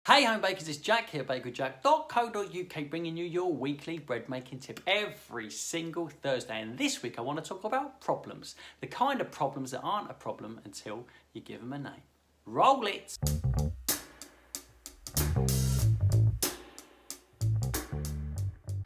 Hey home bakers, it's Jack here, bakerjack.co.uk, bringing you your weekly bread making tip every single Thursday. And this week I want to talk about problems, the kind of problems that aren't a problem until you give them a name. Roll it!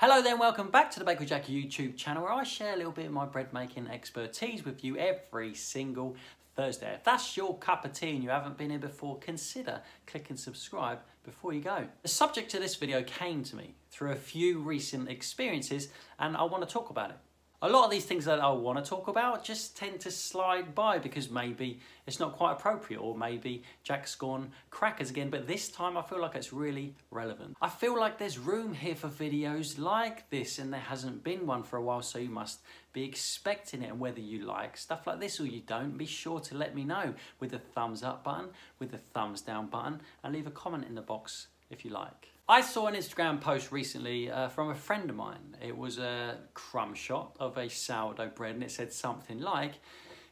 Hello there and welcome back to the Baker Jack YouTube channel, where I share a little bit of my bread making expertise with you every single Thursday. If that's your cup of tea and you haven't been here before, consider clicking subscribe before you go. The subject to this video came to me through a few recent experiences and I want to talk about it. A lot of these things that I want to talk about just tend to slide by because maybe it's not quite appropriate, or maybe Jack's gone crackers again, but this time I feel like it's really relevant. I feel like there's room here for videos like this, and there hasn't been one for a while, so you must be expecting it. And whether you like stuff like this or you don't, be sure to let me know with the thumbs up button, with the thumbs down button, and leave a comment in the box if you like. I saw an Instagram post recently from a friend of mine. It was a crumb shot of a sourdough bread and it said something like,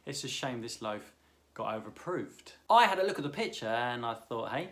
"It's a shame this loaf got overproofed." I had a look at the picture and I thought, hey,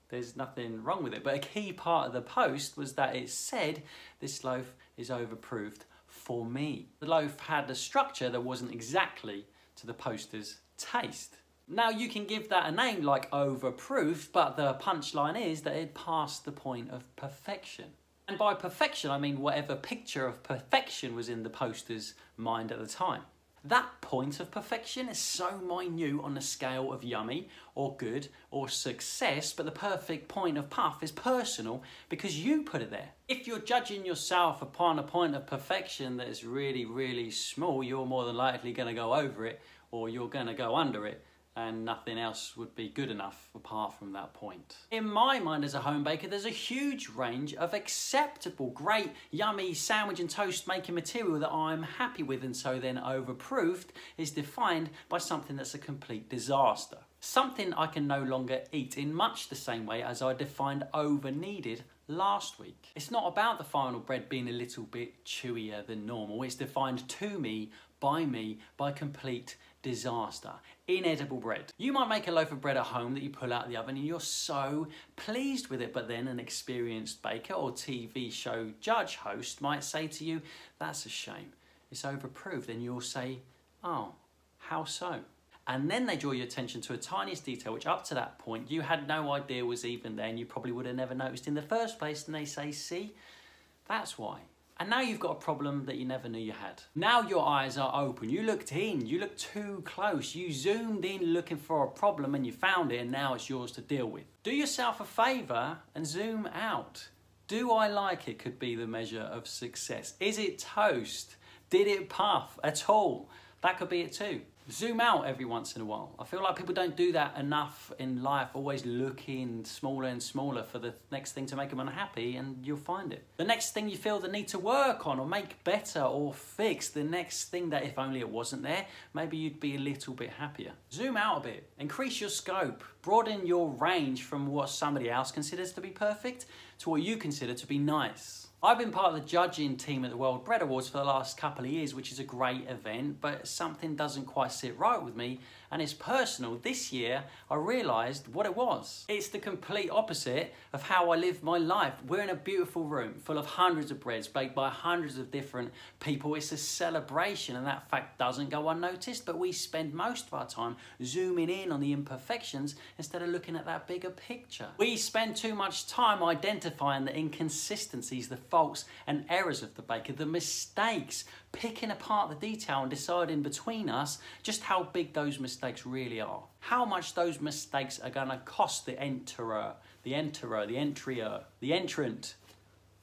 there's nothing wrong with it. But a key part of the post was that it said, "This loaf is overproofed for me." The loaf had a structure that wasn't exactly to the poster's taste. Now you can give that a name like overproof, but the punchline is that it passed the point of perfection. And by perfection, I mean whatever picture of perfection was in the poster's mind at the time. That point of perfection is so minute on the scale of yummy or good or success, but the perfect point of puff is personal because you put it there. If you're judging yourself upon a point of perfection that is really, really small, you're more than likely going to go over it, or you're going to go under it, and nothing else would be good enough apart from that point. In my mind as a home baker, there's a huge range of acceptable, great, yummy sandwich and toast making material that I'm happy with, and so then overproofed is defined by something that's a complete disaster. Something I can no longer eat in much the same way as I defined over needed last week. It's not about the final bread being a little bit chewier than normal. It's defined to me by complete disaster. Inedible bread. You might make a loaf of bread at home that you pull out of the oven and you're so pleased with it, but then an experienced baker or TV show judge host might say to you, "That's a shame, it's overproofed," and you'll say, "Oh, how so?" And then they draw your attention to a tiniest detail which up to that point you had no idea was even there, and you probably would have never noticed in the first place, and they say, "See, that's why." And now you've got a problem that you never knew you had. Now your eyes are open. You looked in, you looked too close. You zoomed in looking for a problem and you found it, and now it's yours to deal with. Do yourself a favor and zoom out. "Do I like it?" could be the measure of success. Is it toast? Did it puff at all? That could be it too. Zoom out every once in a while. I feel like people don't do that enough in life, always looking smaller and smaller for the next thing to make them unhappy, and you'll find it. The next thing you feel the need to work on or make better or fix, the next thing that if only it wasn't there, maybe you'd be a little bit happier. Zoom out a bit, increase your scope, broaden your range from what somebody else considers to be perfect to what you consider to be nice. I've been part of the judging team at the World Bread Awards for the last couple of years, which is a great event, but something doesn't quite sit right with me, and it's personal. This year, I realised what it was. It's the complete opposite of how I live my life. We're in a beautiful room full of hundreds of breads baked by hundreds of different people. It's a celebration, and that fact doesn't go unnoticed, but we spend most of our time zooming in on the imperfections instead of looking at that bigger picture. We spend too much time identifying the inconsistencies, the faults and errors of the baker, the mistakes, picking apart the detail and deciding between us just how big those mistakes really are. How much those mistakes are going to cost the entrant.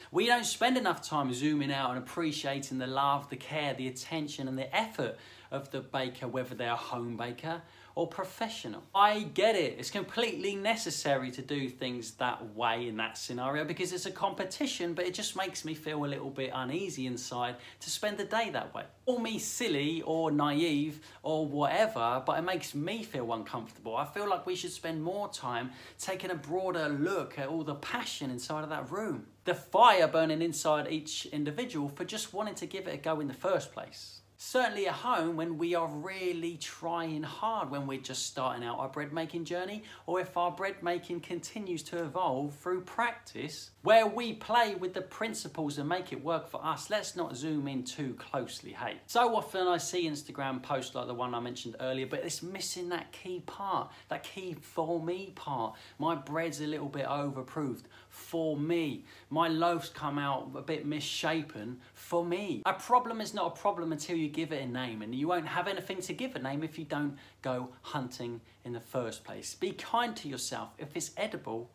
We don't spend enough time zooming out and appreciating the love, the care, the attention and the effort of the baker, whether they're a home baker or professional. I get it. It's completely necessary to do things that way in that scenario because it's a competition, but it just makes me feel a little bit uneasy inside to spend the day that way. Call me silly or naive or whatever, but it makes me feel uncomfortable. I feel like we should spend more time taking a broader look at all the passion inside of that room. The fire burning inside each individual for just wanting to give it a go in the first place. Certainly at home when we are really trying hard, when we're just starting out our bread making journey, or if our bread making continues to evolve through practice, where we play with the principles and make it work for us. Let's not zoom in too closely, hey. So often I see Instagram posts like the one I mentioned earlier, but it's missing that key part, that key for me part. My bread's a little bit overproofed for me. My loaves come out a bit misshapen for me. A problem is not a problem until you give it a name, and you won't have anything to give a name if you don't go hunting in the first place. Be kind to yourself. If it's edible,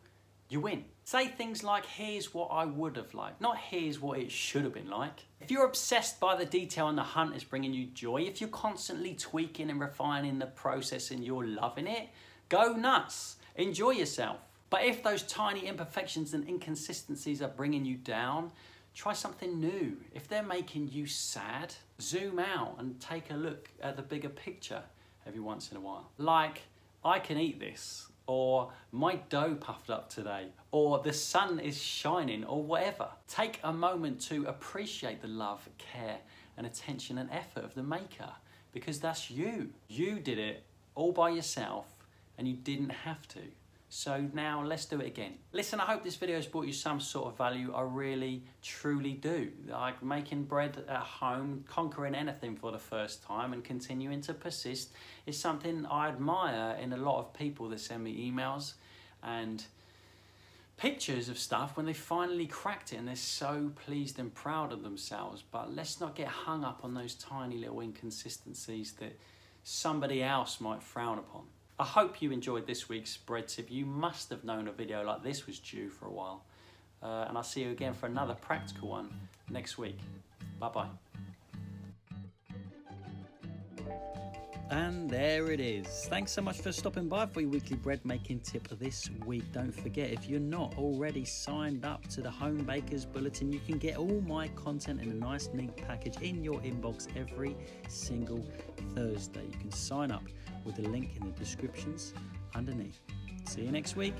you win. Say things like, here's what I would have liked, not here's what it should have been like. If you're obsessed by the detail and the hunt is bringing you joy, if you're constantly tweaking and refining the process and you're loving it, go nuts, enjoy yourself. But if those tiny imperfections and inconsistencies are bringing you down, try something new. If they're making you sad, zoom out and take a look at the bigger picture every once in a while. Like, I can eat this, or my dough puffed up today, or the sun is shining, or whatever. Take a moment to appreciate the love, care, and attention and effort of the maker, because that's you. You did it all by yourself, and you didn't have to. So now let's do it again. Listen, I hope this video has brought you some sort of value. I really, truly do. Like making bread at home, conquering anything for the first time and continuing to persist is something I admire in a lot of people that send me emails and pictures of stuff when they finally cracked it and they're so pleased and proud of themselves. But let's not get hung up on those tiny little inconsistencies that somebody else might frown upon. I hope you enjoyed this week's bread tip. You must have known a video like this was due for a while. And I'll see you again for another practical one next week. Bye-bye. And there it is. Thanks so much for stopping by for your weekly bread making tip this week. Don't forget, if you're not already signed up to the Home Bakers Bulletin, you can get all my content in a nice neat package in your inbox every single Thursday. You can sign up with the link in the descriptions underneath. See you next week.